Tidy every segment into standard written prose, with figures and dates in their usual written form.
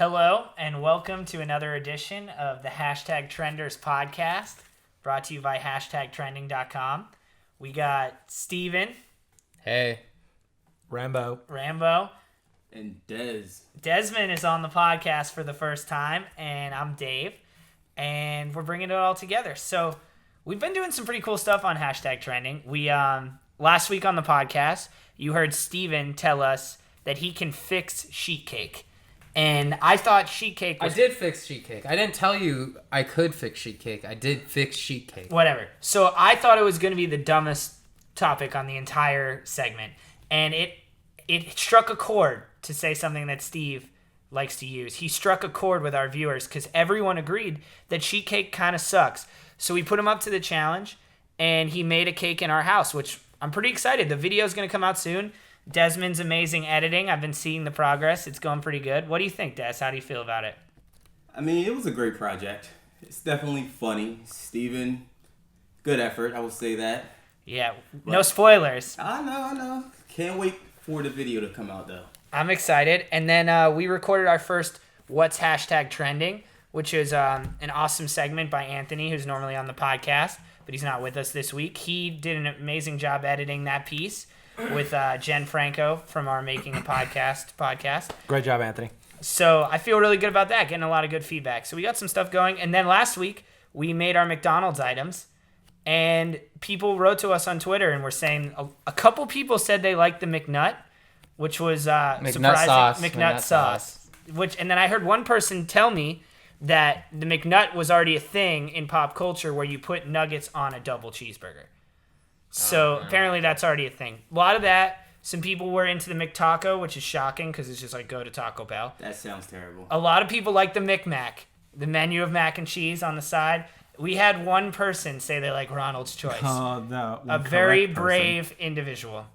Hello, and welcome to another edition of the Hashtag Trenders podcast, brought to you by hashtagtrending.com. We got Steven. Hey. Rambo. And Desmond is on the podcast for the first time, and I'm Dave, and we're bringing it all together. So we've been doing some pretty cool stuff on Hashtag Trending. We last week on the podcast, you heard Steven tell us that he can fix sheet cake. And I thought sheet cake was... I did fix sheet cake. I didn't tell you I could fix sheet cake. I did fix sheet cake. Whatever. So I thought it was going to be the dumbest topic on the entire segment. And it struck a chord, to say something that Steve likes to use. He struck a chord with our viewers because everyone agreed that sheet cake kind of sucks. So we put him up to the challenge, and he made a cake in our house, which I'm pretty excited. The video is going to come out soon. Desmond's amazing editing. I've been seeing the progress. It's going pretty good. What do you think, Des? How do you feel about it? I mean, it was a great project. It's definitely funny. Steven, good effort. I will say that. Yeah, no spoilers. I know. Can't wait for the video to come out, though. I'm excited. And then we recorded our first What's Hashtag Trending, which is an awesome segment by Anthony, who's normally on the podcast, but he's not with us this week. He did an amazing job editing that piece with Jen Franco from our Making a podcast. Great job, Anthony. So I feel really good about that, getting a lot of good feedback. So we got some stuff going. And then last week, we made our McDonald's items. And people wrote to us on Twitter and were saying a couple people said they liked the McNut, which was surprising. McNut sauce. And then I heard one person tell me that the McNut was already a thing in pop culture where you put nuggets on a double cheeseburger. So apparently that's already a thing. A lot of that. Some people were into the McTaco, which is shocking because it's just like go to Taco Bell. That sounds terrible. A lot of people like the McMac, the menu of mac and cheese on the side. We had one person say they like Ronald's Choice. Oh, no. A very brave individual.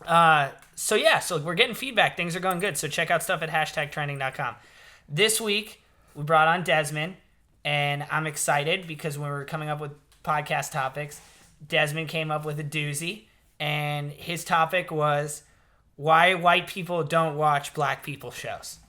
So we're getting feedback. Things are going good. So check out stuff at hashtagtrending.com. This week, we brought on Desmond, and I'm excited because when we were coming up with podcast topics, Desmond came up with a doozy, and his topic was why white people don't watch black people shows.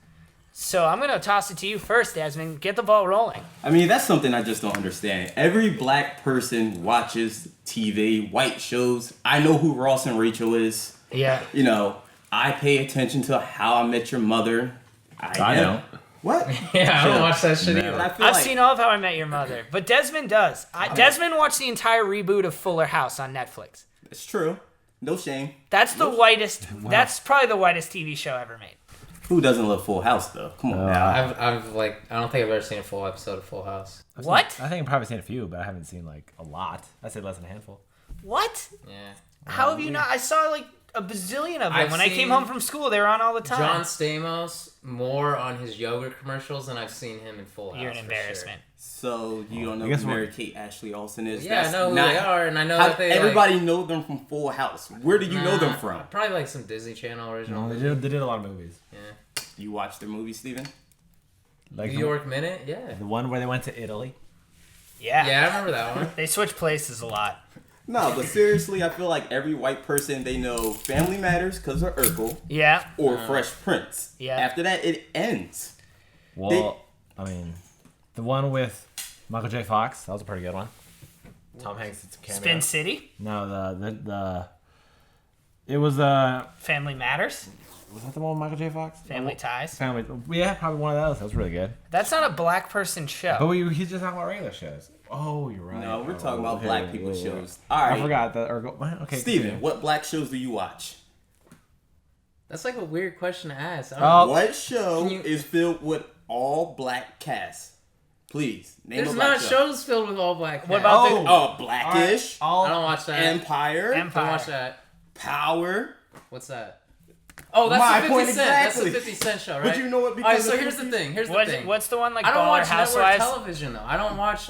So I'm going to toss it to you first, Desmond. Get the ball rolling. I mean, that's something I just don't understand. Every black person watches TV, white shows. I know who Ross and Rachel is. Yeah. You know, I pay attention to How I Met Your Mother. I know. What? Yeah, I don't watch that shit either. I've seen all of How I Met Your Mother, but Desmond does. Desmond watched the entire reboot of Fuller House on Netflix. It's true. No shame. That's the whitest. Wow. That's probably the whitest TV show ever made. Who doesn't love Full House, though? Come on now. I don't think I've ever seen a full episode of Full House. I think I've probably seen a few, but I haven't seen like a lot. I said less than a handful. What? Yeah. How have you not? I saw like a bazillion of them. When I came home from school, they were on all the time. John Stamos more on his yogurt commercials than I've seen him in Full House. You're an embarrassment. Sure. So you don't know who Mary-Kate Ashley Olsen is? Yeah, I know who they are, and I know that they everybody know them from Full House. Where do you know them from? Probably like some Disney Channel original. No, they did a lot of movies. Yeah. You watched their movie, Steven? Like New York Minute? Yeah. The one where they went to Italy. Yeah. Yeah, I remember that one. They switch places a lot. No, but seriously, I feel like every white person, they know Family Matters because of Urkel. Yeah. Or Fresh Prince. Yeah. After that, it ends. Well, the one with Michael J. Fox, that was a pretty good one. Tom Hanks, it's a cameo. Spin City? No, it was Family Matters? Was that the one with Michael J. Fox? Family Ties? Yeah, probably one of those. That was really good. That's not a black person show. But he's just talking about regular shows. Oh, you're right. No, we're talking about black people shows. All right. I forgot that. Okay, Steven, what black shows do you watch? That's like a weird question to ask. What show is filled with all black cast? Please, name There's a black not show. shows filled with all black cast. What about Blackish? I don't watch that. Empire? Don't watch that. Power? What's that? Oh, that's My a 50 point Cent. exactly. That's a 50 Cent show, right? But you know what? All right, so here's the thing. What's the one like I don't Baller watch Housewives? network television, though. I don't watch,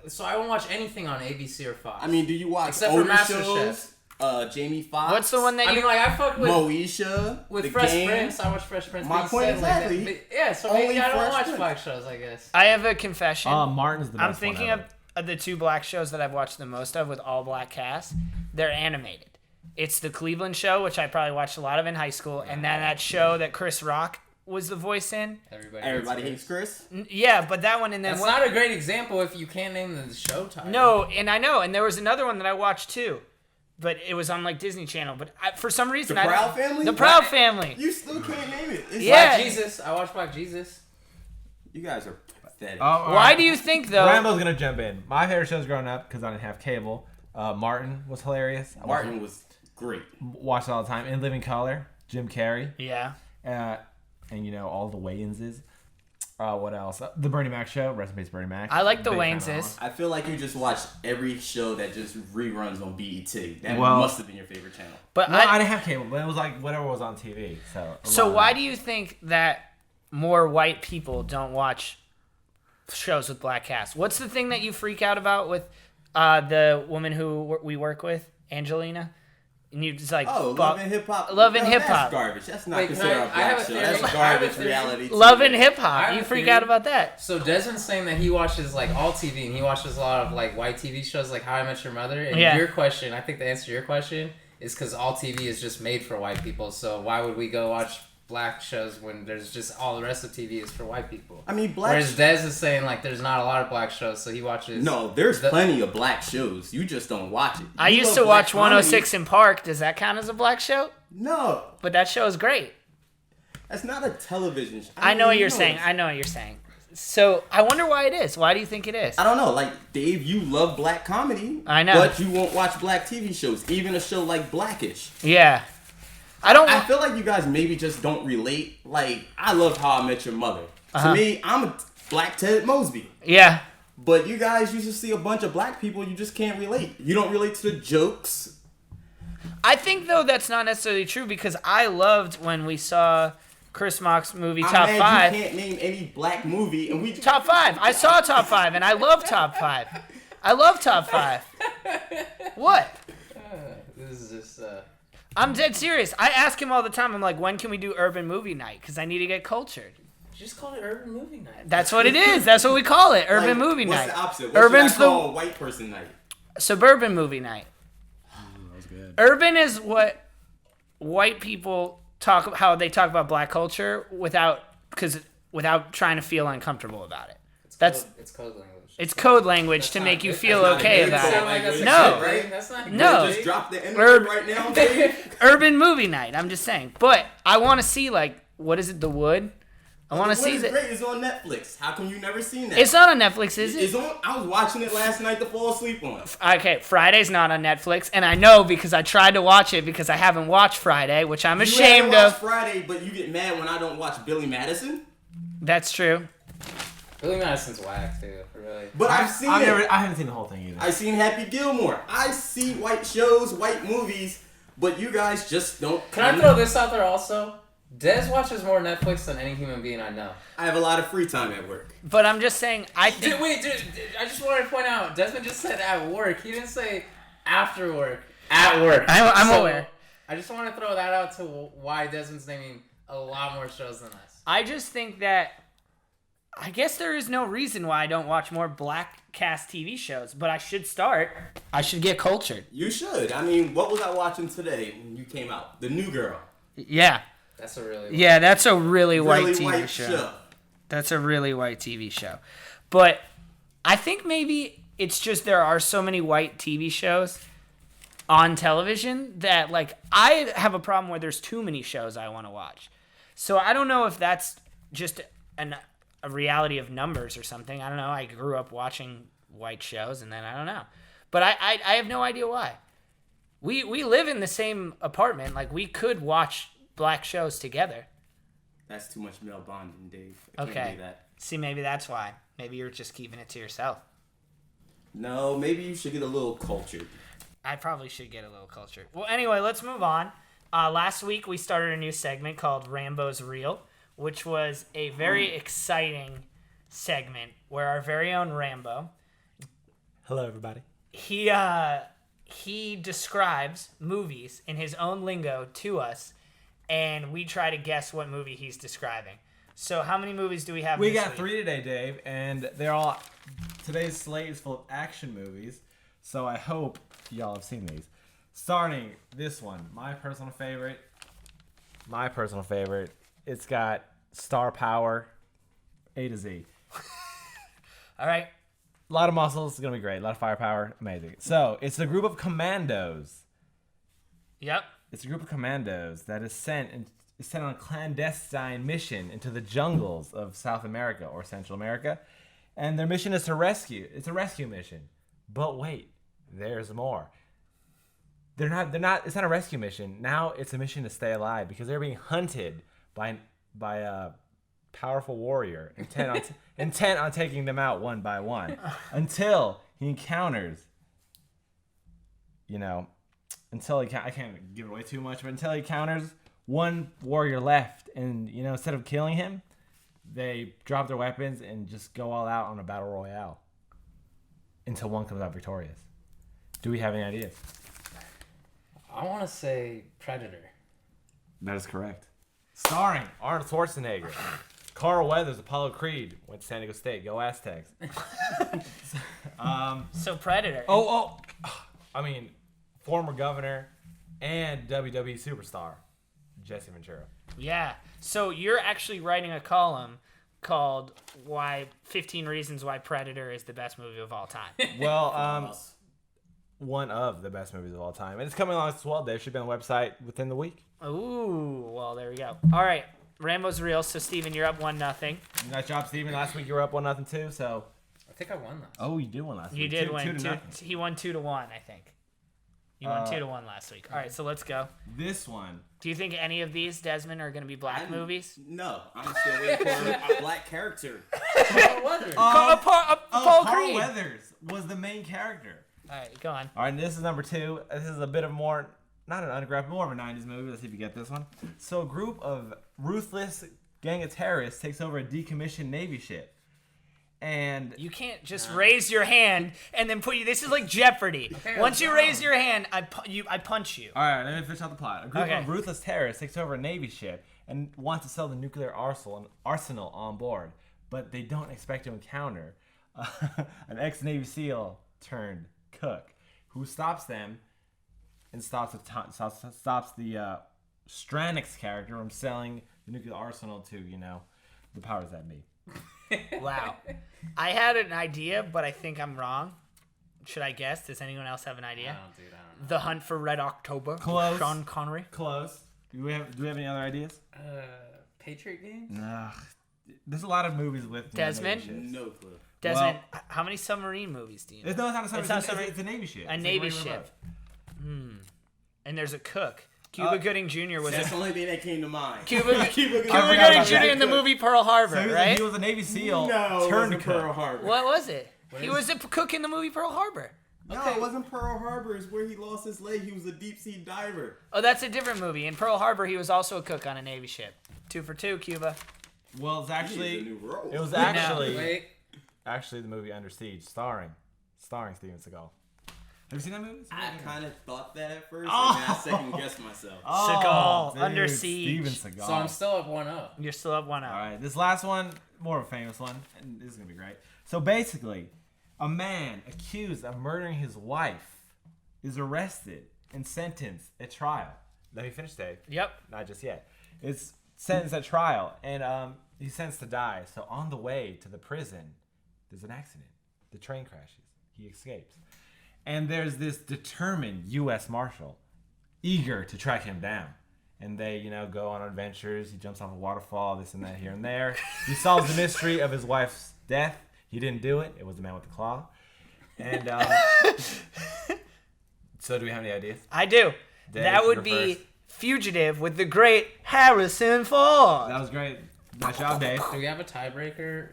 so I won't watch anything on ABC or Fox. I mean, do you watch Except for older MasterChef. shows? Jamie Foxx? What's the one that you... I fuck with... Moesha? With The Fresh Game? Prince. I watch Fresh Prince. My point exactly. So maybe I don't Fresh watch Prince. Fox shows, I guess. I have a confession. Martin's the best I'm thinking of the two black shows that I've watched the most of with all black cast. They're animated. It's the Cleveland Show, which I probably watched a lot of in high school, and then that show that Chris Rock was the voice in. Everybody hates Chris. Yeah, but that one and then That's not a great example if you can't name the show title. No, and I know, and there was another one that I watched too, but it was on like Disney Channel. But for some reason, The Proud Family. The Proud Family. You still can't name it. It's Yeah. Black Jesus. I watched Black Jesus. You guys are pathetic. Why do you think though? Rambo's gonna jump in. My favorite shows growing up because I didn't have cable. Martin was hilarious. Martin was great. Watched it all the time. In Living Color, Jim Carrey. Yeah. And all the Wayneses. What else? The Bernie Mac show. Rest in peace, Bernie Mac. I like the Big fan of Wayneses. that I feel like you just watched every show that just reruns on BET. That must have been your favorite channel. But one. No, I didn't have cable, but it was like whatever was on TV. So why do you think that more white people don't watch shows with black cast? What's the thing that you freak out about with the woman who we work with, Angelina? And you just like Love and Hip Hop. Love and Hip Hop. That's garbage. That's not Wait, considered a I have black a show. theory. That's I have a garbage theory. reality. Love TV. and Hip I Hop. have You a freak theory. out about that? So Desmond's saying that he watches like all TV and he watches a lot of like white TV shows like How I Met Your Mother. And Yeah. your question, I think the answer to your question is because all TV is just made for white people. So why would we go watch black shows when there's just all the rest of TV is for white people? I mean, black. Whereas Des is saying like there's not a lot of black shows, so he watches. No, there's plenty of black shows. You just don't watch it. I You used love to black watch comedy. 106 in Park. Does that count as a black show? No, But that show is great. that's not a television show. I know what you're saying. I know what you're saying. So I wonder why it is. Why do you think it is? I don't know. Like, Dave, you love black comedy. I know. But you won't watch black TV shows. Even a show like Blackish. Yeah. I don't. I feel like you guys maybe just don't relate. Like, I love How I Met Your Mother. Uh-huh. To me, I'm a black Ted Mosby. Yeah. But you guys used to see a bunch of black people, you just can't relate. You don't relate to the jokes. I think though that's not necessarily true because I loved when we saw Chris Mock's movie Top I'm mad 5. You can't name any black movie, and we Top 5. I saw Top 5 and I love Top 5. I love Top 5. What? This is just. I'm dead serious. I ask him all the time. I'm like, when can we do Urban Movie Night? Because I need to get cultured. Just call it Urban Movie Night. That's what it is. That's what we call it. Urban like, Movie what's Night. The opposite? What Urban's should I call a white person night? Suburban Movie Night. That was good. Urban is what white people how they talk about black culture without trying to feel uncomfortable about it. It's code language. It's code language to make you feel okay about it. No. Right? That's not No. Just drop the energy Urb- right now, Dave. Urban Movie Night. I'm just saying. But I want to see what is it? The Wood. I want to see that. that. Great. It's on Netflix. How come you never seen that? It's not on Netflix, is It's it? on. I was watching it last night to fall asleep on. Okay, Friday's not on Netflix, and I know because I tried to watch it because I haven't watched Friday, which I'm ashamed you haven't of. watched Friday, but you get mad when I don't watch Billy Madison. That's true. Billy Madison's whack too, really. But I've seen it. I haven't seen the whole thing either. I've seen Happy Gilmore. I see white shows, white movies, but you guys just don't. Can I throw this out there also? Des watches more Netflix than any human being I know. I have a lot of free time at work. But I'm just saying, I think. Dude, I just wanted to point out, Desmond just said at work. He didn't say after work. At work. I'm So, aware. I just want to throw that out to why Desmond's naming a lot more shows than us. I just think that. I guess there is no reason why I don't watch more black cast TV shows, but I should start. I should get cultured. You should. I mean, what was I watching today when you came out? The New Girl. Yeah. That's a really Yeah, that's a really white Really TV white show. That's a really white TV show. But I think maybe it's just there are so many white TV shows on television that, I have a problem where there's too many shows I want to watch. So I don't know if that's just a reality of numbers or something. I don't know. I grew up watching white shows, and then I don't know. But I have no idea why. We live in the same apartment. We could watch black shows together. That's too much male bonding, Dave. I can't Okay. do that. See, maybe that's why. Maybe you're just keeping it to yourself. No, maybe you should get a little cultured. I probably should get a little cultured. Well, anyway, let's move on. Last week, we started a new segment called Rambo's Reel, which was a very exciting segment where our very own Rambo, Hello, everybody. he describes movies in his own lingo to us, and we try to guess what movie he's describing. So how many movies do we have We this got week? 3 today, Dave, and they're all. Today's slate is full of action movies, so I hope y'all have seen these. Starting this one, my personal favorite. It's got star power, A to Z. All right. A lot of muscles. It's going to be great. A lot of firepower. Amazing. So, it's a group of commandos. Yep. It's a group of commandos that is sent on a clandestine mission into the jungles of South America or Central America. And their mission is to rescue. It's a rescue mission. But wait, there's more. It's not a rescue mission. Now it's a mission to stay alive because they're being hunted by a powerful warrior intent on taking them out one by one until he encounters, I can't give away too much, but until he encounters one warrior left, and instead of killing him, they drop their weapons and just go all out on a battle royale until one comes out victorious. Do we have any ideas? I want to say Predator. That is correct. Starring Arnold Schwarzenegger, Carl Weathers, Apollo Creed, went to San Diego State. Go Aztecs. So Predator. Former governor and WWE superstar Jesse Ventura. Yeah. So you're actually writing a column called 15 Reasons Why Predator is the best movie of all time. Well, one of the best movies of all time. And it's coming along as well. They should be on the website within the week. Ooh, well, there we go. All right. Rambo's real. So, Steven, you're up 1-0. Nice job, Steven. Last week you were up 1-0 too, so. I think I won last. Oh, you did win last week. You did Two win. to nothing. He won 2-1, I think. You won 2-1 last week. All right, so let's go. This one. Do you think any of these, Desmond, are going to be black movies? No, I'm still waiting for a black character. Paul Carl Creed. Weathers was the main character. All right, go on. All right, this is number 2. This is a bit of more, not an underground, but more of a 90s movie. Let's see if you get this one. So a group of ruthless gang of terrorists takes over a decommissioned Navy ship. And You can't just raise your hand and then put you. This is like Jeopardy. Okay, once you raise your hand, I punch you. all right, let me finish out the plot. A group Okay. of ruthless terrorists takes over a Navy ship and wants to sell the nuclear arsenal on board, but they don't expect to encounter an ex-Navy SEAL turned cook who stops them and stops the Stranix character from selling the nuclear arsenal to the powers that be. Wow. I had an idea, but I think I'm wrong. Should I guess? Does anyone else have an idea? I don't know. The Hunt for Red October. Close. Sean Connery. Close. Do we have any other ideas? Patriot Games? Nah. There's a lot of movies with Desmond? Navy ships. No clue. Desmond, how many submarine movies do you know? It's not a submarine. It's It's a Navy ship. A It's Navy Marine ship. Remote. And there's a cook. Cuba Gooding Jr. was That's a the only thing that came to mind. Cuba I Gooding forgot Jr. about in the movie Pearl Harbor, So right? he was a Navy SEAL No, it turned wasn't cook. Pearl Harbor. What was it? He was a cook in the movie Pearl Harbor. No, it wasn't Pearl Harbor. It's where he lost his leg. He was a deep sea diver. Oh, that's a different movie. In Pearl Harbor, he was also a cook on a Navy ship. 2 for 2, Cuba. Well, it's He needs a actually new role. it was actually Wait. the movie Under Siege, starring Steven Seagal. Have you seen that movie? I kind of thought that at first, and then I second guessed myself. Seagal, dude, Under Siege. Steven Seagal. So I'm still up 1-0. You're still up 1-0. All right, this last one, more of a famous one, and this is gonna be great. So basically, a man accused of murdering his wife is arrested and sentenced at trial. Let me finish, Dave. Yep. Not just yet. It's sentenced at trial, and he's sentenced to die. So on the way to the prison, there's an accident. The train crashes. He escapes. And there's this determined U.S. Marshal, eager to track him down. And they, go on adventures. He jumps off a waterfall, this and that, here and there. He solves the mystery of his wife's death. He didn't do it. It was the man with the claw. And so do we have any ideas? I do. Dave, That would you're be first. Fugitive with the great Harrison Ford. That was great. Nice job, Dave. Do we have a tiebreaker?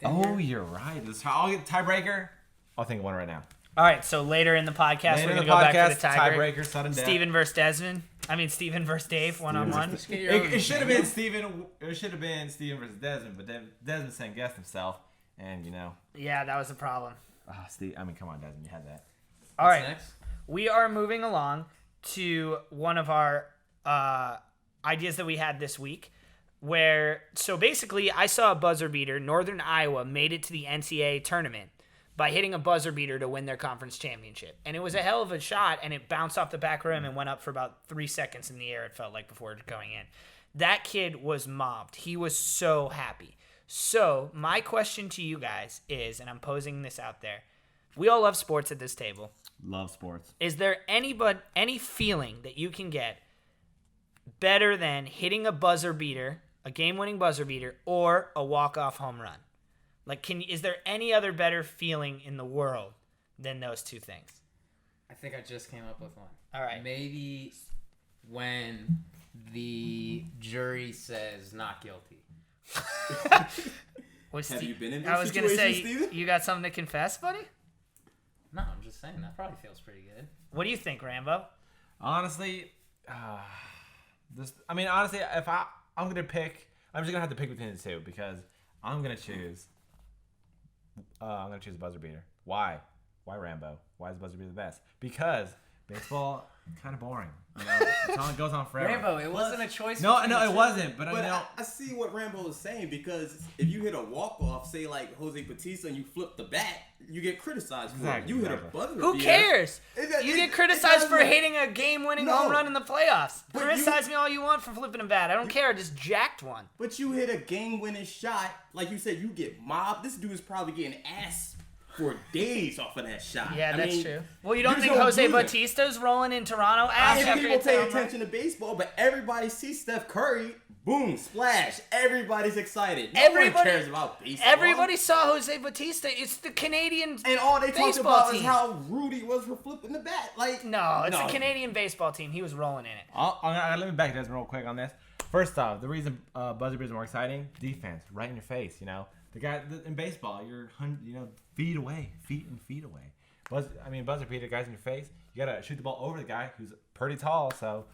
Oh, you're right. I'll get tiebreaker. I'll think of one right now. All right, so later in the podcast, Later we're in going the to go back to the tiebreaker, sudden death. Steven versus Desmond. Steven versus Dave, one-on-one. It should have been Steven. It should have been Steven versus Desmond, but Desmond second guessed himself, and Yeah, that was a problem. Steve. Come on, Desmond, you had that. All right, Next? we are moving along to one of our ideas that we had this week. So basically, I saw a buzzer beater. Northern Iowa made it to the NCAA tournament by hitting a buzzer beater to win their conference championship. And it was a hell of a shot, and it bounced off the back rim and went up for about 3 seconds in the air, it felt like, before going in. That kid was mobbed. He was so happy. So my question to you guys is, and I'm posing this out there, we all love sports at this table. Love sports. Is there any feeling that you can get better than hitting a buzzer beater, a game-winning buzzer beater, or a walk-off home run? Like, is there any other better feeling in the world than those two things? I think I just came up with one. All right. Maybe when the jury says not guilty. Have you been in I this was gonna say, situation, Steven? you got something to confess, buddy? No, I'm just saying that probably feels pretty good. What do you think, Rambo? Honestly, honestly, if I'm gonna pick, I'm just gonna have to pick between the two because I'm gonna choose buzzer beater. Why? Why Rambo? Why is buzzer beater the best? Because baseball kind of boring. You know, it goes on forever. Rambo, it wasn't a choice. No, it wasn't. But But you know, I see what Rambo is saying because if you hit a walk-off, say like Jose Bautista, and you flip the bat, you get criticized for it. You hit a buzzer Who beater. cares? You get criticized for doesn't- hitting a game-winning No. home run in the playoffs. But Criticize me all you want for flipping a bat. I don't care. I just jacked one. But you hit a game-winning shot, like you said, you get mobbed. This dude is probably getting ass for days off of that shot. Yeah, I that's mean, true. Well, you don't there's think no Jose losing. Bautista's rolling in Toronto I ass think after people it's pay home run? attention to baseball, but everybody sees Steph Curry. Boom, splash. Everybody's excited. No Everybody one cares about baseball. Everybody saw Jose Bautista. It's the Canadian And all they talked baseball about team. is how rude he was for flipping the bat. Like, No, it's the Canadian baseball team. He was rolling in it. let me back Desmond real quick on this. First off, the reason buzzer beaters are more exciting: defense, right in your face. You know, the guy in baseball, you're feet away, feet away. Buzzer beater, guys in your face. You gotta shoot the ball over the guy who's pretty tall. So,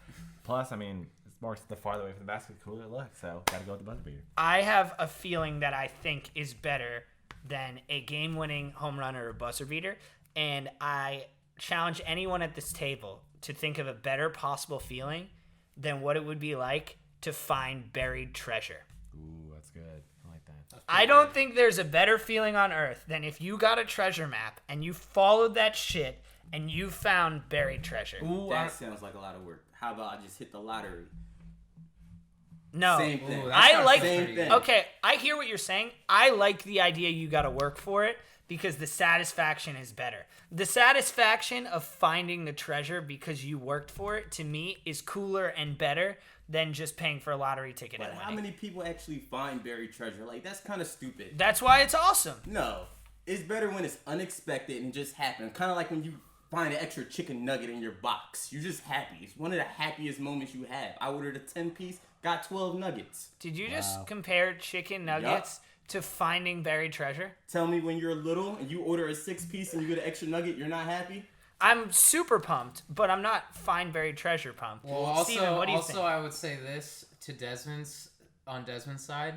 plus, it's more the farther away from the basket, the cooler it looks. So, gotta go with the buzzer beater. I have a feeling that I think is better than a game-winning home run or a buzzer beater, and I challenge anyone at this table to think of a better possible feeling than what it would be like to find buried treasure. Ooh, that's good. I like that. I don't think there's a better feeling on earth than if you got a treasure map and you followed that shit and you found buried treasure. Ooh, that sounds like a lot of work. How about I just hit the lottery? No. Same thing. Ooh, that I sounds like pretty good. Okay, I hear what you're saying. I like the idea you got to work for it because the satisfaction is better. The satisfaction of finding the treasure because you worked for it, to me, is cooler and better than just paying for a lottery ticket But and how winning. many people actually find buried treasure? Like, that's kind of stupid. That's why it's awesome. No. It's better when it's unexpected and just happens. Kind of like when you find an extra chicken nugget in your box. You're just happy. It's one of the happiest moments you have. I ordered a 10-piece, got 12 nuggets. Did you just compare chicken nuggets to finding buried treasure? Tell me when you're little and you order a 6-piece and you get an extra nugget, you're not happy? I'm super pumped, but I'm not find buried treasure pumped. Well, also, Steven, what do you think? I would say this to Desmond's side.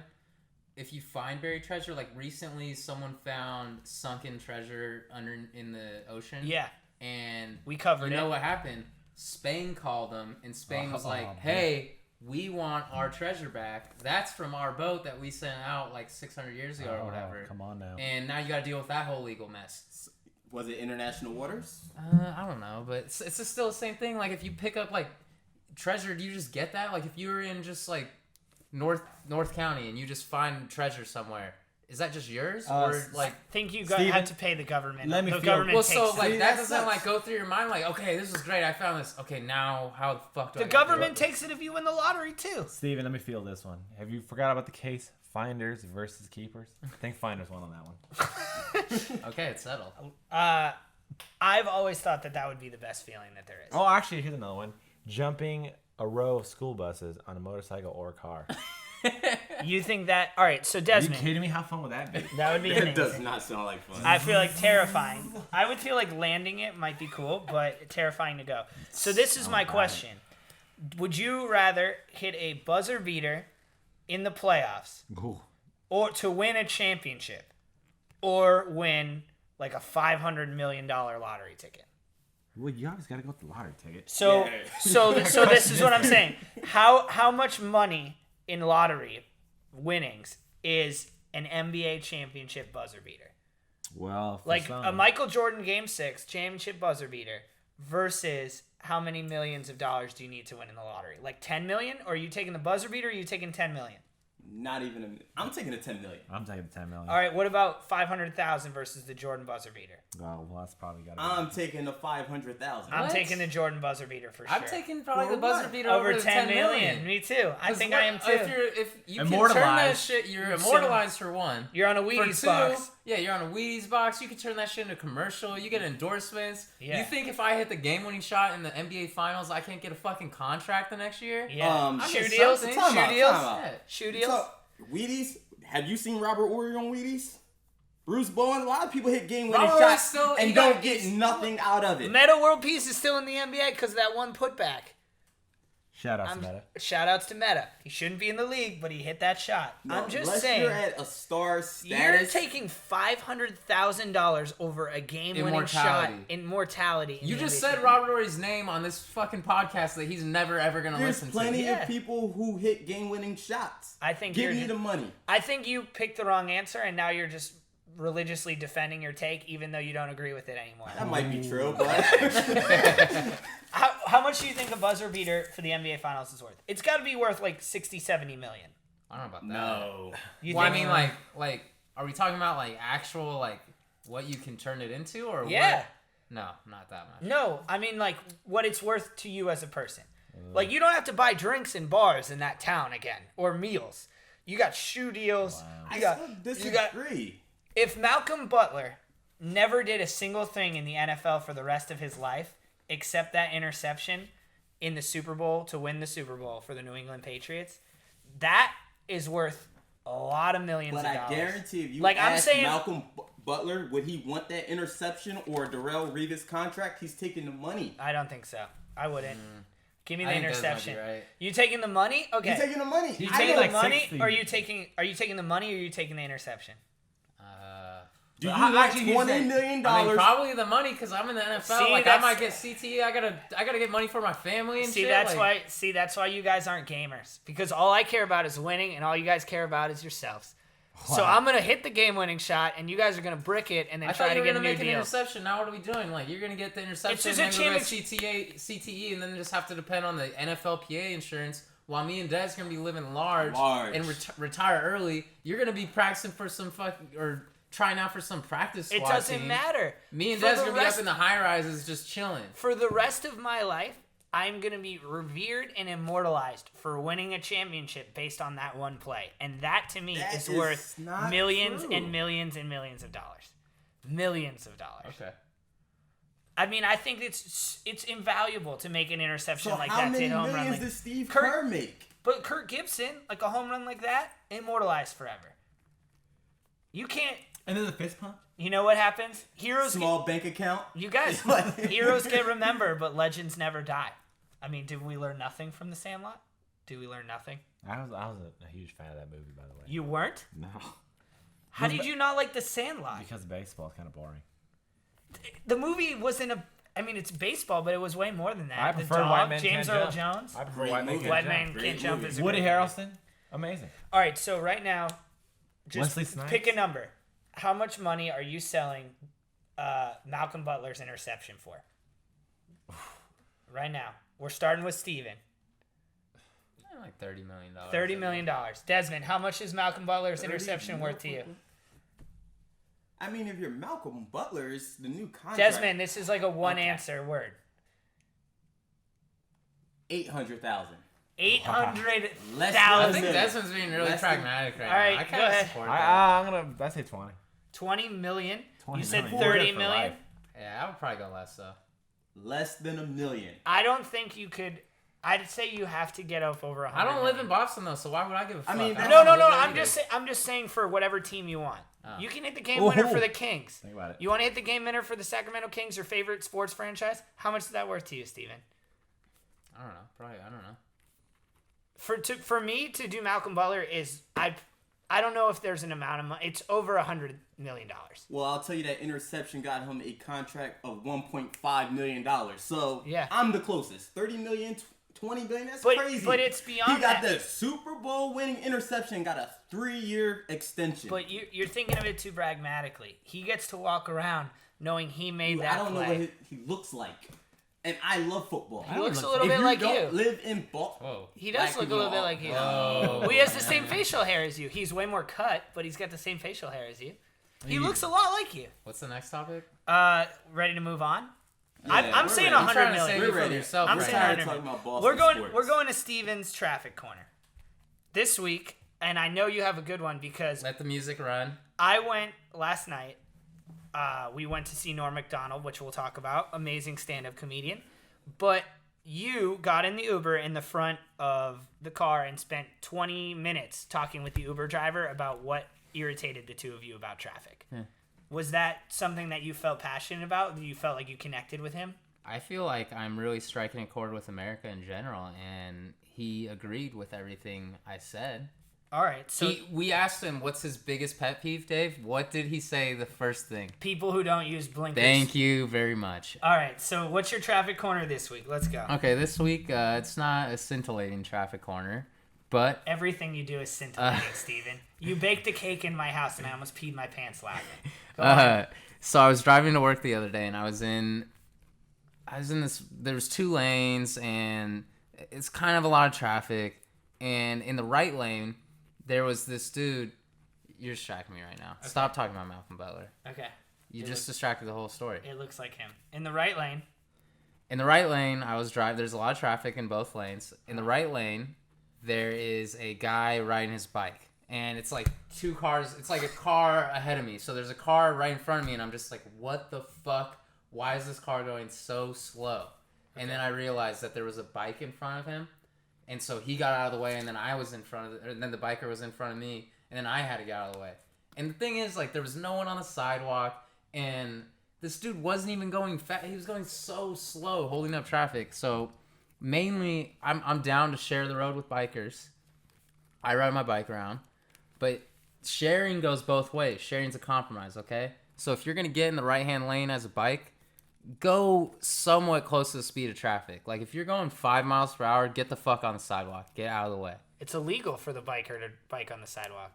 If you find buried treasure, like recently someone found sunken treasure in the ocean. Yeah. And We covered you know it. what happened? Spain called them, and Spain was like, "Hey, we want our treasure back. That's from our boat that we sent out like 600 years ago or whatever. Come on now. And now you got to deal with that whole legal mess." Was it international waters? I don't know, but it's just still the same thing. Like if you pick up like treasure, do you just get that? Like if you were in just like North County and you just find treasure somewhere, is that just yours or like? Think you Steven, have to pay the government. let me the feel- government Well, takes so that. like See, that that doesn't sucks. like go through your mind like, okay, this is great, I found this. Okay, now how the fuck do I The get government this? takes it if you win the lottery too. Steven, let me feel this one. Have you forgot about the case finders versus keepers? I think finders won on that one. Okay, it's settled. I've always thought that would be the best feeling that there is. Oh, actually, here's another one. Jumping a row of school buses on a motorcycle or a car. You think that? All right, so Are you Desmond, kidding me? How fun would that be? that would be It does amazing. not sound like fun. I feel like terrifying. I would feel like landing it might be cool, but terrifying to go. So this is my question. Would you rather hit a buzzer beater in the playoffs Ooh. or to win a championship or win like a $500 million lottery ticket? Well, you always got to go with the lottery ticket. So Yeah. so this is what I'm saying. How much money in lottery winnings is an NBA championship buzzer beater? Well, for Like some, a Michael Jordan Game 6 championship buzzer beater versus how many millions of dollars do you need to win in the lottery? Like 10 million? Or are you taking the buzzer beater or are you taking 10 million? Not even I'm taking the 10 million. I'm taking the 10 million. All right, what about 500,000 versus the Jordan buzzer beater? Oh, well, that's probably got to I'm taking the 500,000. I'm What? taking the Jordan buzzer beater for sure. I'm taking probably For the buzzer what? beater over the 10 million. million. Me too. I think I am too. If you can turn that Immortalized. shit, you're You're immortalized for one. You're on a For Wheaties two, box. yeah, you're on a Wheaties box. You can turn that shit into a commercial. You get endorsements. Yeah. You think if I hit the game-winning shot in the NBA Finals, I can't get a fucking contract the next year? Yeah. I Shoe get deals? something. Shoe Time out, deals? time out. Yeah. Shoe deals? So, Wheaties, have you seen Robert Ory on Wheaties? Bruce Bowen, a lot of people hit game-winning Robert Ory's shots still- and he don't got- get nothing out of it. Meta World Peace is still in the NBA because of that one putback. Shout out to Meta. Shout outs to Meta. He shouldn't be in the league, but he hit that shot. No, I'm just unless saying. you're at a star status. You're taking $500,000 over a game-winning shot Immortality. in mortality. in You the just NBA said season. Robert Ory's name on this fucking podcast that he's never ever gonna There's listen plenty to. Yeah. of people who hit game-winning shots. I think Give you're me ju- the money. I think you picked the wrong answer, and now you're just religiously defending your take, even though you don't agree with it anymore. That might be true, but How much do you think a buzzer beater for the NBA Finals is worth? It's got to be worth like 60, 70 million. I don't know about that. no. You Well, I think? mean, like, are we talking about like actual like what you can turn it into, or Yeah. What? No, not that much. No, I mean like what it's worth to you as a person. Like you don't have to buy drinks in bars in that town again or meals. You got shoe deals. I You got, still you got. disagree. If Malcolm Butler never did a single thing in the NFL for the rest of his life except that interception in the Super Bowl to win the Super Bowl for the New England Patriots, that is worth a lot of millions But of I dollars. guarantee if you Like, I'm ask saying- Malcolm Butler, would he want that interception or Darrell Revis contract? He's taking the money. I don't think so. I wouldn't. Give me the I think Des might be interception. right. You taking the money? Okay. He's taking the money. He's I taking know. like the money, 60. or are you taking the money, or are you taking the interception? Do you How- want actually, he's $20 saying- million? I mean, probably the money because I'm in the NFL. See, like I that's- might get CTE. I gotta get money for my family and See, shit. that's like, why. That's why you guys aren't gamers, because all I care about is winning, and all you guys care about is yourselves. So I'm gonna hit the game-winning shot, and you guys are gonna brick it, and then I try thought to you were get a gonna new make an deal. interception. Now what are we doing? Like you're gonna get the interception, just a and then go get championship- CTE, and then just have to depend on the NFLPA insurance. While me and Des gonna be living large. and retire early. You're gonna be practicing for some or trying out for some practice It squad doesn't team. matter. Me and For Des the gonna be up rest- in the high rises just chilling. For the rest of my life, I'm gonna be revered and immortalized for winning a championship based on that one play, and that to me That is is worth not millions true. and millions and millions of dollars. Millions of dollars. Okay. I mean, I think it's invaluable to make an interception So like how that to many hit home run. millions Like, does Steve Kurt- Kerr make? but Kirk Gibson, like a home run like that, immortalized forever. You can't. And then the fist pump? You know what happens? Heroes. Small bank account. You guys, heroes get remembered, but legends never die. I mean, did we learn nothing from The Sandlot? Did we learn nothing? I was a huge fan of that movie, by the way. You weren't? No. How did you not like The Sandlot? Because baseball is kind of boring. The movie wasn't a. I mean, it's baseball, but it was way more than that. I The prefer dog, White Man James Can't Earl Jump. Jones. I prefer Great White Man movie. Can't White Jump. Man Great Can't Jump movie. is a Woody great movie. Harrelson, amazing. All right, so right now, just Wesley Snipes. pick a number. How much money are you selling Malcolm Butler's interception for? Right now, we're starting with Steven. Like $30 million. $30 million. Desmond, how much is Malcolm Butler's interception worth to you? I mean, if you're Malcolm Butler, it's the new contract. Desmond, this is like a one Okay. answer word. 800,000. 800,000. I think Desmond's being really Less than- pragmatic right All right, now. I go kind of ahead. support that. I say 20. 20 million. 20 You said million. 30 Good for million. life. Yeah, I would probably go less though. Less than $1 million. I don't think you could. I'd say you have to get up over 100. I don't live in million. Boston though, so why would I give a fuck? I mean, don't No, no, live no. there I'm either. just. I'm just saying for whatever team you want. Oh. You can hit the game winner Ooh. for the Kings. Think about it. You want to hit the game winner for the Sacramento Kings, your favorite sports franchise? How much is that worth to you, Steven? I don't know. Probably. I don't know. For me to do Malcolm Butler is I don't know if there's an amount of money. It's over $100 million. Well, I'll tell you that interception got him a contract of $1.5 million. So Yeah. I'm the closest. 30 million, 20 million, that's But- crazy. but it's beyond He got that. the Super Bowl winning interception, got a 3-year extension. But you're thinking of it too pragmatically. He gets to walk around knowing he made Dude, that I don't play. know what he looks like. And I love football. He looks a little bit like you. If you don't live in Boston, He does look a little bit like you. Whoa. Well, he has the same facial hair as you. He's way more cut, but he's got the same facial hair as you. He looks a lot like you. What's the next topic? Ready to move on? Yeah, I'm we're saying ready. 100 million. Save it for yourself, I'm right? saying tired 100 of talking million. about Boston sports. We're going to Steven's traffic corner this week, and I know you have a good one because Let the music run. I went last night. We went to see Norm Macdonald, which we'll talk about. Amazing stand-up comedian. But you got in the Uber in the front of the car and spent 20 minutes talking with the Uber driver about what irritated the two of you about traffic. Was that something that you felt passionate about? You felt like you connected with him? I feel like I'm really striking a chord with America in general, and he agreed with everything I said. All right. So We asked him what's his biggest pet peeve, Dave. What did he say the first thing? people who don't use blinkers. Thank you very much. All right. So what's your traffic corner this week? Let's go. Okay, this week it's not a scintillating traffic corner, but Everything you do is scintillating, Steven. You baked a cake in my house, and I almost peed my pants laughing. Go on. so I was driving to work the other day, and I was in this. There was 2 lanes, and it's kind of a lot of traffic. And in the right lane, there was this dude. You're distracting me right now. Okay. Stop talking about Malcolm Butler. Okay. You just distracted the whole story. It looks like him. In the right lane. In the right lane, I was driving. There's a lot of traffic in both lanes. In the right lane, there is a guy riding his bike. And it's like 2 cars. It's like a car ahead of me. So there's a car right in front of me, and I'm just like, what the fuck? Why is this car going so slow? And then I realized that there was a bike in front of him. And so he got out of the way, and then I was in front of and then the biker was in front of me, and then I had to get out of the way. And the thing is, like, there was no one on the sidewalk, and this dude wasn't even going fast. He was going so slow, holding up traffic. So mainly, I'm down to share the road with bikers. I ride my bike around, but sharing goes both ways. Sharing's a compromise, okay? So if you're gonna get in the right-hand lane as a bike, go somewhat close to the speed of traffic. Like, if you're going 5 miles per hour, get the fuck on the sidewalk. Get out of the way. It's illegal for the biker to bike on the sidewalk.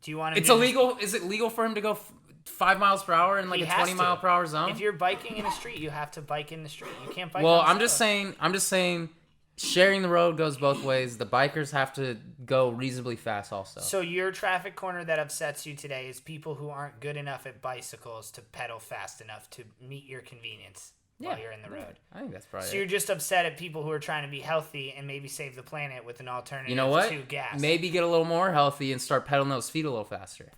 Do you want to? It's illegal. Is it legal for him to go 5 miles per hour in like He a has 20 mile to. per hour zone? If you're biking in a street, you have to bike in the street. You can't bike. Well, on the I'm just saying, sharing the road goes both ways. The bikers have to go reasonably fast also. So your traffic corner that upsets you today is people who aren't good enough at bicycles to pedal fast enough to meet your convenience while you're in the road. I think that's probably So you're just upset at people who are trying to be healthy and maybe save the planet with an alternative You know what? to gas. Maybe get a little more healthy and start pedaling those feet a little faster.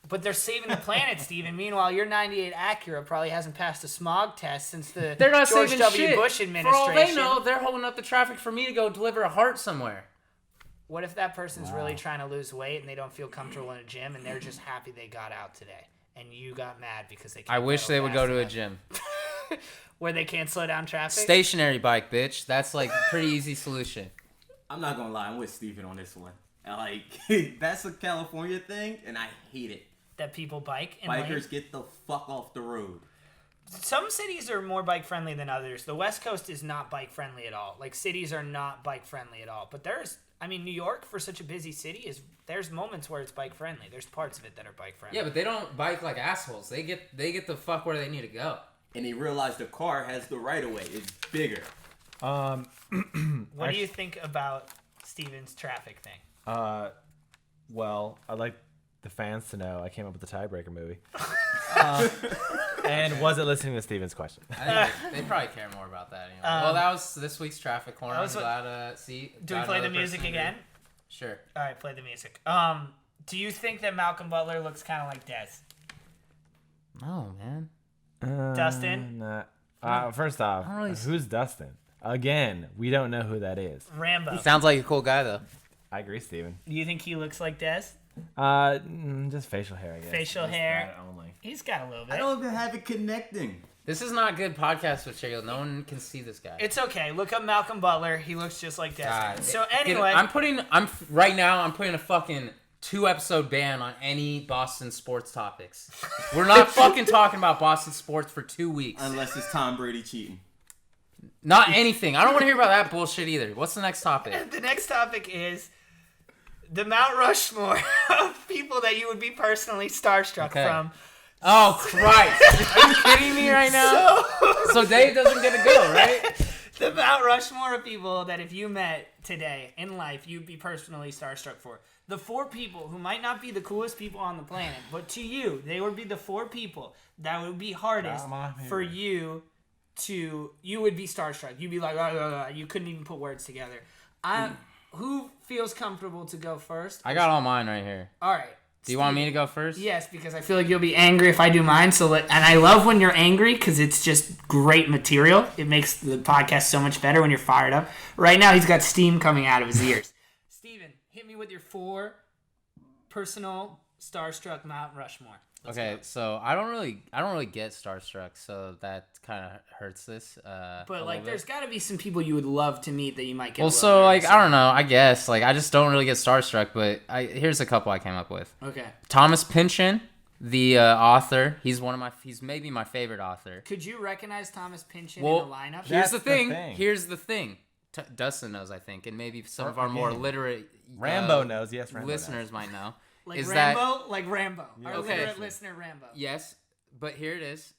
But they're saving the planet, Steven. Meanwhile, your 98 Acura probably hasn't passed a smog test since the They're not George saving W. shit. Bush For administration. all they know, they're holding up the traffic for me to go deliver a heart somewhere. What if that person's really trying to lose weight and they don't feel comfortable in a gym and they're just happy they got out today? And you got mad because they can't I wish pedal they would go fast to a enough. gym. Where they can't slow down traffic? Stationary bike, bitch. That's like a pretty easy solution. I'm not gonna lie, I'm with Steven on this one. And like, that's a California thing, and I hate it. That people bike and Bikers lane? get the fuck off the road. Some cities are more bike friendly than others. The West Coast is not bike friendly at all. Like, cities are not bike friendly at all. But New York, for such a busy city, there's moments where it's bike friendly. There's parts of it that are bike friendly. Yeah, but they don't bike like assholes. They get the fuck where they need to go. And they realize the car has the right of way. It's bigger. What do you think about Steven's traffic thing? Well, I'd like the fans to know I came up with the tiebreaker movie. And wasn't listening to Steven's question. I think they probably care more about that anyway. Well, that was this week's traffic corner. I'm glad Do we play the music again? Sure. All right, play the music. Do you think that Malcolm Butler looks kind of like Dez? No, man. Dustin? First off, I don't really who's Dustin? Again, we don't know who that is. Rambo. Sounds like a cool guy though. I agree, Steven. Do you think he looks like Dez? Just facial hair, I guess. Facial Just hair. that only. He's got a little bit. I don't even have it connecting. This is not good podcast material. No one can see this guy. It's okay. Look up Malcolm Butler. He looks just like Dez. God. So anyway, I'm putting a fucking 2-episode ban on any Boston sports topics. We're not fucking talking about Boston sports for 2 weeks. Unless it's Tom Brady cheating. Not anything. I don't want to hear about that bullshit either. What's the next topic? the next topic is the Mount Rushmore of people that you would be personally starstruck Okay. from. Oh, Christ. Are you kidding me right now? So Dave doesn't get to go, right? The Mount Rushmore of people that if you met today in life, you'd be personally starstruck for. The 4 people who might not be the coolest people on the planet, but to you, they would be the 4 people that would be hardest for you to... You would be starstruck. You'd be like, you couldn't even put words together. Who feels comfortable to go first? I got all mine right here. All right. Do you want me to go first? Yes, because I feel like you'll be angry if I do mine. And I love when you're angry because it's just great material. It makes the podcast so much better when you're fired up. Right now, he's got steam coming out of his ears. Steven, hit me with your 4 personal starstruck Mount Rushmore. Let's Okay, go. so I don't really get starstruck, so that kind of hurts this. But like, there's got to be some people you would love to meet that you might get. Well, so like I don't know. I guess like I just don't really get starstruck, but here's a couple I came up with. Okay. Thomas Pynchon, the author. He's maybe my favorite author. Could you recognize Thomas Pynchon Well, in the lineup? Here's the That's the thing. thing. Here's the thing. Dustin knows, I think, and maybe some of our more literate Rambo knows. Yes, Rambo listeners might know. Like is Rambo, like Rambo. Our Okay. literate listener, Rambo. Yes, but here it is.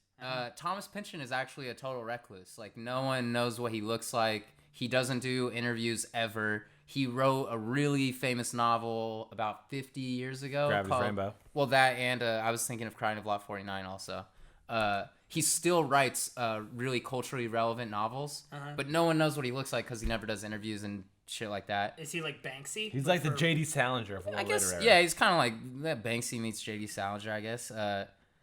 Thomas Pynchon is actually a total recluse. Like, no one knows what he looks like. He doesn't do interviews ever. He wrote a really famous novel about 50 years ago. Gravity Rainbow. Well, that and I was thinking of Crying of Lot 49 also. He still writes really culturally relevant novels, but no one knows what he looks like because he never does interviews and shit like that. Is he like Banksy? He's like the J.D. Salinger of I guess, literary. yeah, he's kind of like that Banksy meets J.D. Salinger, I guess.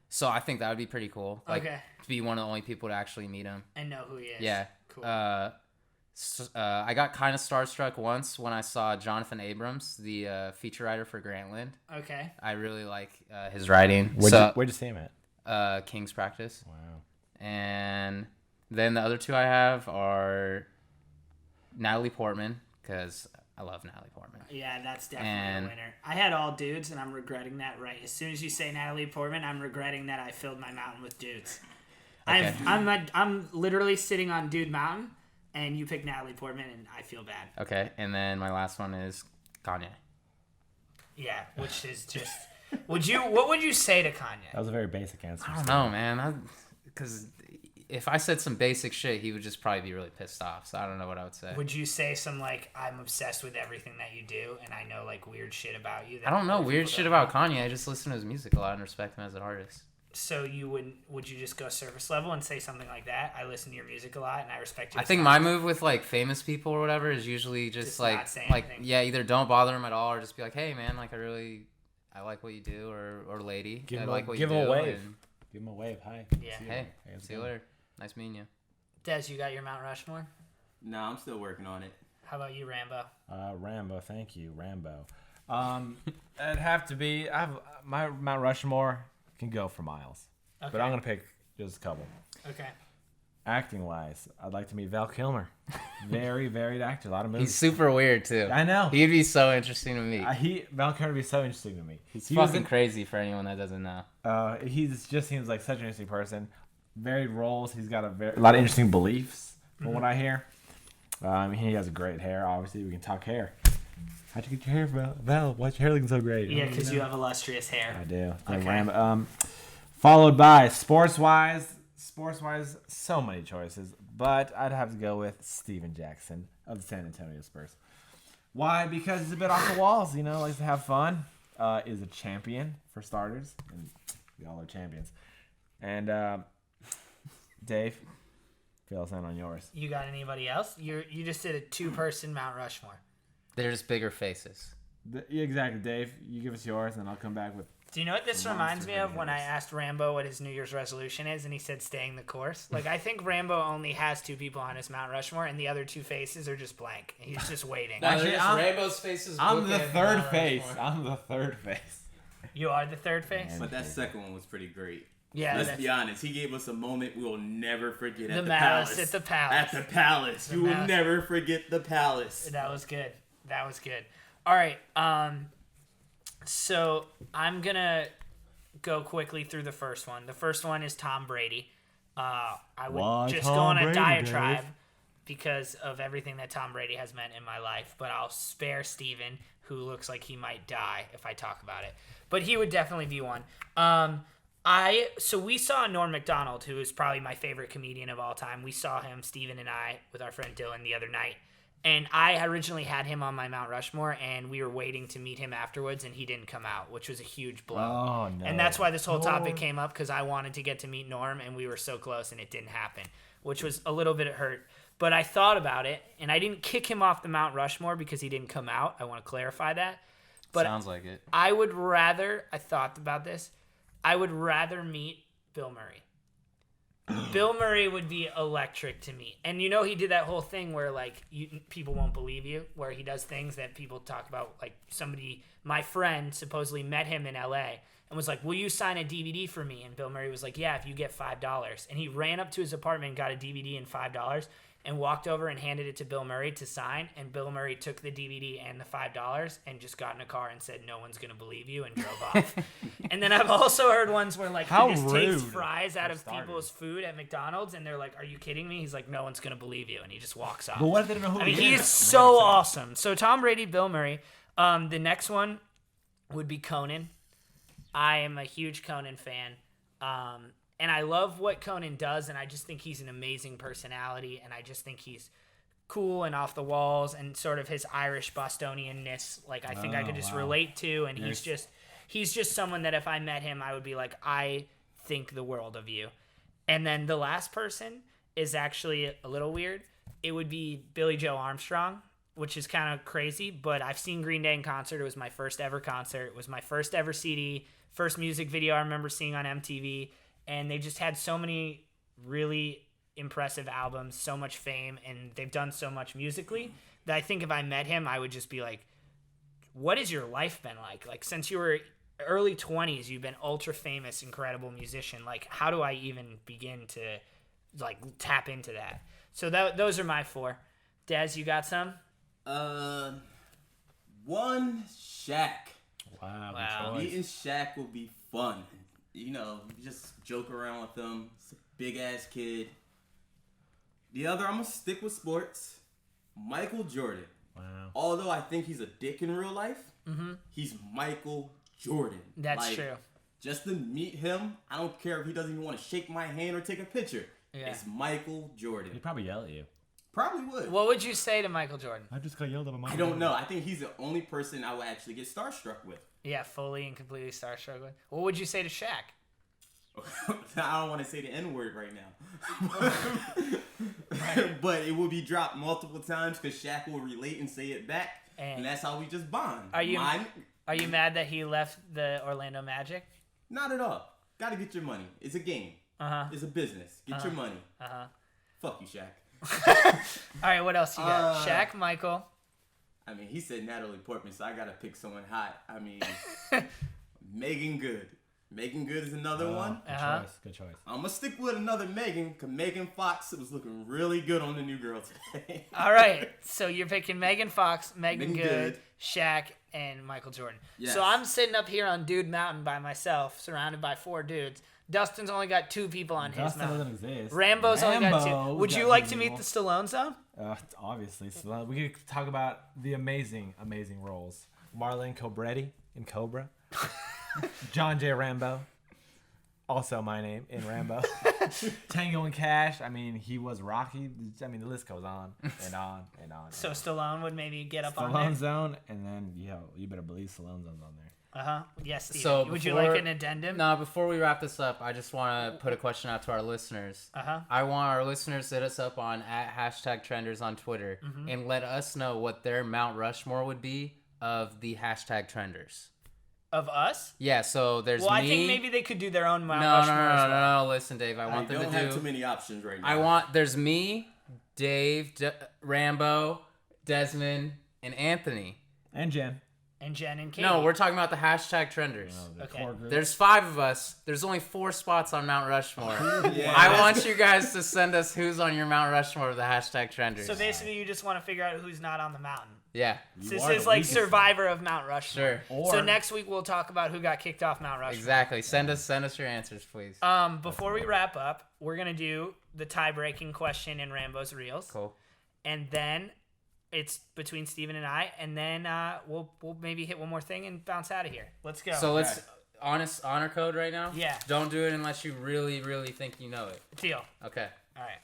So I think that would be pretty cool. Like, Okay. to be one of the only people to actually meet him. And know who he is. Yeah. Cool. I got kind of starstruck once when I saw Jonathan Abrams, the feature writer for Grantland. Okay. I really like his writing. Where'd you see him at? King's Practice. Wow. And then the other 2 I have are Natalie Portman, because I love Natalie Portman. Yeah, that's definitely a winner. I had all dudes, and I'm regretting that right. As soon as you say Natalie Portman, I'm regretting that I filled my mountain with dudes. Okay. I'm literally sitting on Dude Mountain, and you pick Natalie Portman, and I feel bad. Okay, and then my last one is Kanye. Yeah, which is just... What would you say to Kanye? That was a very basic answer. I don't know, man. Because if I said some basic shit, he would just probably be really pissed off. So I don't know what I would say. Would you say some, like, I'm obsessed with everything that you do, and I know, like, weird shit about you? That I don't know other weird people shit don't about know? Kanye. I just listen to his music a lot and respect him as an artist. So would you just go surface level and say something like that? I listen to your music a lot, and I respect you. I think my move with like famous people or whatever is usually just not like say like anything. yeah, either don't bother them at all or just be like, hey man, like I like what you do, or lady, Give I him like what give you him do. a wave. And, Give him a wave. Hi. Yeah. hey, how's it see you going? later. Nice meeting you. Des, you got your Mount Rushmore? Nah, I'm still working on it. How about you, Rambo? Rambo, thank you, Rambo. It'd have to be. My Mount Rushmore can go for miles, Okay. but I'm gonna pick just a couple. Okay. Acting wise, I'd like to meet Val Kilmer. Very varied actor, a lot of movies. He's super weird too. I know. He'd be so interesting to me. Val Kilmer would be so interesting to me. He's He was fucking in- crazy for anyone that doesn't know. He just seems like such an interesting person. Varied roles. He's got a lot of interesting beliefs, from what I hear. He has great hair. Obviously, we can talk hair. How'd you get your hair, Val? Why's your hair looking so great? Yeah, because you have illustrious hair. I do. Okay. Rambo. Followed by sports-wise, so many choices, but I'd have to go with Steven Jackson of the San Antonio Spurs. Why? Because he's a bit off the walls, likes to have fun, is a champion for starters, and we all are champions. And Dave, fill us in on yours. You got anybody else? You just did a 2-person Mount Rushmore. They're just bigger faces. Yeah, exactly, Dave. You give us yours, and I'll come back with. Do you know what this The reminds monster me of when I headers. asked Rambo what his New Year's resolution is, and he said staying the course? Like, I think Rambo only has 2 people on his Mount Rushmore, and the other 2 faces are just blank. He's just waiting. Actually, I'm- Rainbow's faces. I'm the third face. I'm the third face. You are the third face? Man. But that second one was pretty great. Yeah. Let's that's- be honest. He gave us a moment we will never forget The at the malice palace. at the palace. At the palace. The You will malice. never forget the palace. That was good. That was good. All right. So I'm going to go quickly through the first one. The first one is Tom Brady. I would Why just Tom go on a Brady, diatribe Dave? because of everything that Tom Brady has meant in my life, but I'll spare Steven, who looks like he might die if I talk about it. But he would definitely be one. So we saw Norm Macdonald, who is probably my favorite comedian of all time. We saw him, Steven and I, with our friend Dylan the other night. And I originally had him on my Mount Rushmore, and we were waiting to meet him afterwards, and he didn't come out, which was a huge blow. Oh, no. And that's why this whole topic came up, because I wanted to get to meet Norm, and we were so close, and it didn't happen, which was a little bit hurt. But I thought about it, and I didn't kick him off the Mount Rushmore because he didn't come out. I want to clarify that. But Sounds like it. I thought about this, I would rather meet Bill Murray. Bill Murray would be electric to me. And you know he did that whole thing where like people won't believe you, where he does things that people talk about. Like my friend supposedly met him in LA and was like, will you sign a DVD for me? And Bill Murray was like, yeah, if you get $5. And he ran up to his apartment and got a DVD and $5 and walked over and handed it to Bill Murray to sign. And Bill Murray took the DVD and the $5 and just got in a car and said, no one's going to believe you, and drove off. And then I've also heard ones where like How he just takes rude. fries out For of starters. people's food at McDonald's and they're like, are you kidding me? He's like, no one's going to believe you. And he just walks off. But what if they don't know who I mean, he he's is? so awesome. So Tom Brady, Bill Murray. The next one would be Conan. I am a huge Conan fan. And I love what Conan does, and I just think he's an amazing personality, and I just think he's cool and off the walls, and sort of his Irish Bostonianness, like I think I could just relate to, and he's just someone that if I met him, I would be like, I think the world of you. And then the last person is actually a little weird. It would be Billy Joe Armstrong, which is kind of crazy, but I've seen Green Day in concert. It was my first ever concert. It was my first ever CD, first music video I remember seeing on MTV, and they just had so many really impressive albums, so much fame, and they've done so much musically that I think if I met him, I would just be like, what has your life been like? Like, since you were early 20s, you've been ultra famous, incredible musician. Like, how do I even begin to like tap into that? So those are my four. Dez, you got some? One, Shaq. Wow. Wow. Good choice. Meeting Shaq will be fun. You know, just joke around with him. He's a big ass kid. The other, I'm gonna stick with sports. Michael Jordan. Wow. Although I think he's a dick in real life, he's Michael Jordan. That's true. Just to meet him, I don't care if he doesn't even want to shake my hand or take a picture. Yeah. It's Michael Jordan. He'd probably yell at you. Probably would. What would you say to Michael Jordan? I just got yelled at by I don't know. I think he's the only person I would actually get starstruck with. Yeah, fully and completely starstruck with. What would you say to Shaq? I don't want to say the N-word right now. But it will be dropped multiple times because Shaq will relate and say it back. And that's how we just bond. Are you mad that he left the Orlando Magic? Not at all. Gotta get your money. It's a game. It's a business. Get your money. Fuck you, Shaq. All right, what else you got? Shaq, Michael. I mean, he said Natalie Portman, so I gotta pick someone hot. I mean, Megan Good. Megan Good is another one. Good choice. I'm gonna stick with another Megan, because Megan Fox was looking really good on the new girl today. All right, so you're picking Megan Fox, Megan Megan Good, Good. Shaq, and Michael Jordan. Yes. So I'm sitting up here on Dude Mountain by myself, surrounded by 4 dudes. Dustin's only got 2 people on his Dustin mountain. doesn't exist. Rambo's only got 2. Rambo's Would got you like 2 to meet people. the Stallone Zone? Obviously. So we could talk about the amazing roles. Marlon Cobretti in Cobra. John J. Rambo. Also my name in Rambo. Tango and Cash. I mean, he was Rocky. I mean, the list goes on and on and on. So Stallone would maybe get up on Stallone there? Zone, and then, you better believe Stallone Zone's on there. Yes, Steven. So Would you before- like an addendum? Nah, before we wrap this up, I just want to put a question out to our listeners. I want our listeners to hit us up on @trenders on Twitter and let us know what their Mount Rushmore would be of the #trenders. Of us? Yeah, so there's Well, me. I think maybe they could do their own Mount no, Rushmore as well. no. Listen, Dave. I want them don't to have do. too many options right now. There's me, Dave, Rambo, Desmond, and Anthony. And Jen. And Jen and Katie. No, we're talking about the #trenders. The Okay. core group. There's 5 of us. There's only 4 spots on Mount Rushmore. Yeah. I want you guys to send us who's on your Mount Rushmore with the #trenders. So basically, you just want to figure out who's not on the mountain. Yeah, This are is the like weakest Survivor of Mount Rushmore. sure. So next week we'll talk about who got kicked off Mount Rushmore. Exactly. Send us your answers, please. Before we wrap up, we're gonna do the tie-breaking question in Rambo's Reels, Cool. and then it's between Steven and I, and then we'll maybe hit one more thing and bounce out of here. Let's go. So honor code right now? Yeah. Don't do it unless you really, really think you know it. Deal. Okay. All right.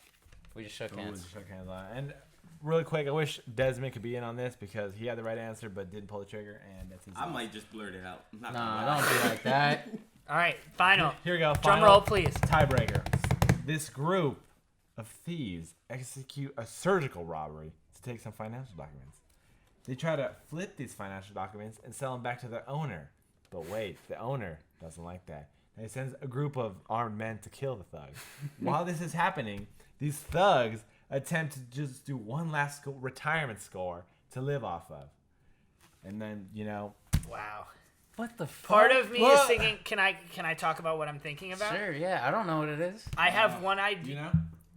We just shook Ooh, hands. just shook hands on it. And really quick, I wish Desmond could be in on this because he had the right answer but didn't pull the trigger, and that's his. I might just blurt it out. I'm not Nah, gonna lie. don't be like that. All right. Final. Here we go. Drum Final roll, please. Tiebreaker. This group of thieves execute a surgical robbery to take some financial documents. They try to flip these financial documents and sell them back to their owner. But wait, the owner doesn't like that. And he sends a group of armed men to kill the thugs. While this is happening, these thugs attempt to just do one last retirement score to live off of. And then, Wow. What the fuck? Part of me is thinking, can I talk about what I'm thinking about? Sure, yeah. I don't know what it is. I have one idea. know?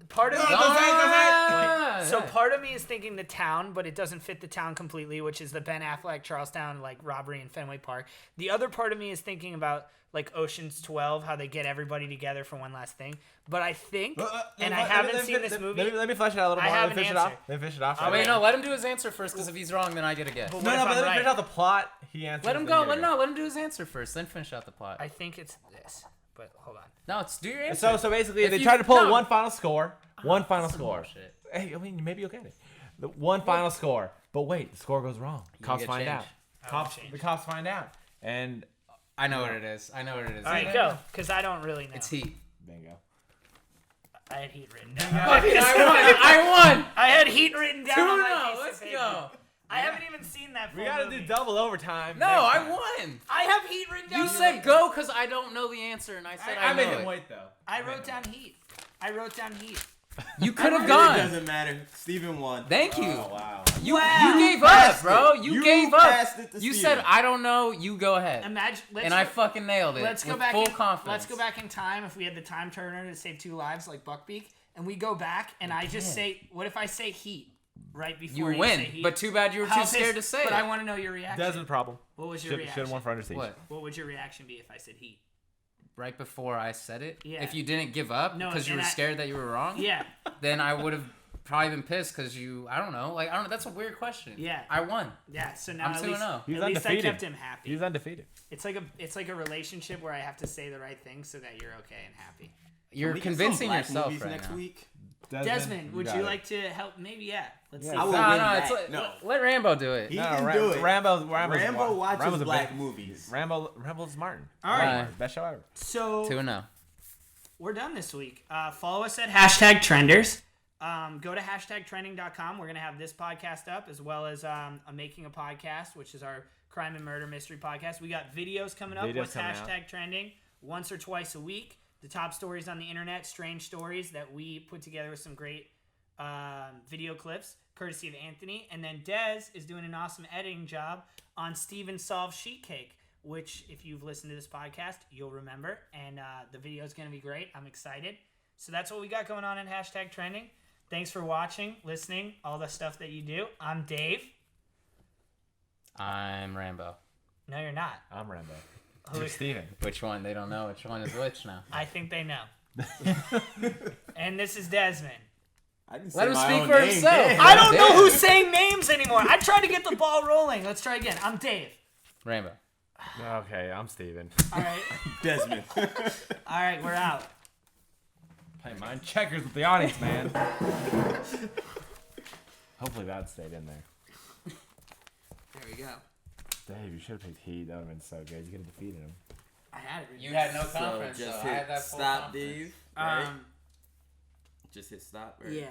Part of me, Ah, so yeah. part of me is thinking the town, but it doesn't fit the town completely, which is the Ben Affleck Charlestown like robbery in Fenway Park. The other part of me is thinking about like Ocean's 12, how they get everybody together for one last thing. But I think, and I haven't seen this movie. Let me flesh it out a little I more. have Let me an finish it off. answer. Let me finish it off. Oh, wait, no, let him do his answer first, because if he's wrong, then I get a guess. But No, what no, if but I'm let me right? finish out the plot. He answers. Let him go. Let him do his answer first, then finish out the plot. I think it's this, but hold on. No, it's do your answer. So basically, If they you- try to pull no. one final score. One final Some score. bullshit. Hey, I mean, maybe you'll get it. The one final score. But wait, the score goes wrong. Cops get find change. out. The cops find out. And I know what it is. All right, go, because I don't really know. It's Heat. bingo. I had Heat written down. I won. I had Heat written down on my 2-0. piece of Let's paper. go. I haven't even seen that full We gotta movie. do double overtime. No, next I time. won. I have Heat written down. You said go because I don't know the answer, and I said I, I made know him it. wait though. I wrote down Heat. I wrote down Heat. You could have It gone. doesn't matter. Steven won. Thank you. Oh wow. You Wow. gave passed up, bro. it. You You gave up. passed it to You Steven. said I don't know. You go ahead. Imagine. Let's And go, I fucking nailed it. Let's go with back. full in, confidence. Let's go back in time. If we had the time turner to save 2 lives, like Buckbeak, and we go back, and I just say, what if I say Heat right before You you win, say Heat? but too bad you were How too scared to pissed- say it. But I want to know your reaction. Desmond problem. What was your Should reaction? have won for Under Siege. What? What would your reaction be if I said Heat? Right before I said it? Yeah. If you didn't give up No, because you and were I- scared that you were wrong, Yeah. then I would have probably been pissed because you. I don't know. That's a weird question. Yeah. I won. Yeah. So now I'm at 2-0. least, at He's least I undefeated. kept him happy. He's undefeated. It's like a relationship where I have to say the right thing so that you're okay and happy. You're Can we get some convincing black yourself movies right next now. week? Desmond, would got you it. like to help? Maybe, yeah. Let's Yeah. see. I will No, win no, that. it's like, No. let Rambo do it. He No, can do it. Rambo watches Rambo's a black big- movies. Rambo's Martin. All right. Best show ever. So 2-0. we're done this week. Follow us at #Trenders. Go to #trending.com. We're going to have this podcast up as well as Making a Podcast, which is our crime and murder mystery podcast. We got videos coming up. Videos What's coming out. #trending? Once or twice a week. The top stories on the internet, strange stories that we put together with some great video clips, courtesy of Anthony. And then Dez is doing an awesome editing job on Steven Solves Sheet Cake, which if you've listened to this podcast, you'll remember. And the video is going to be great. I'm excited. So that's what we got going on in #trending. Thanks for watching, listening, all the stuff that you do. I'm Dave. I'm Rambo. No, you're not. I'm Rambo. Who You're is- Steven. Which one? They don't know which one is which now. I think they know. And this is Desmond. I didn't Let say him my speak own for name. himself. Damn. I don't know Damn. who's saying names anymore. I tried to get the ball rolling. Let's try again. I'm Dave. Rambo. Okay, I'm Steven. All right. Desmond. All right, we're out. Play mind checkers with the audience, man. Hopefully that stayed in there. There we go. Dave, you should have picked Heat. That would have been so good. You could have defeated him. I had it. You had no So confidence, just though. I had hit that full stop, confidence. Dave. Right? Um, Just hit stop. Right? yeah.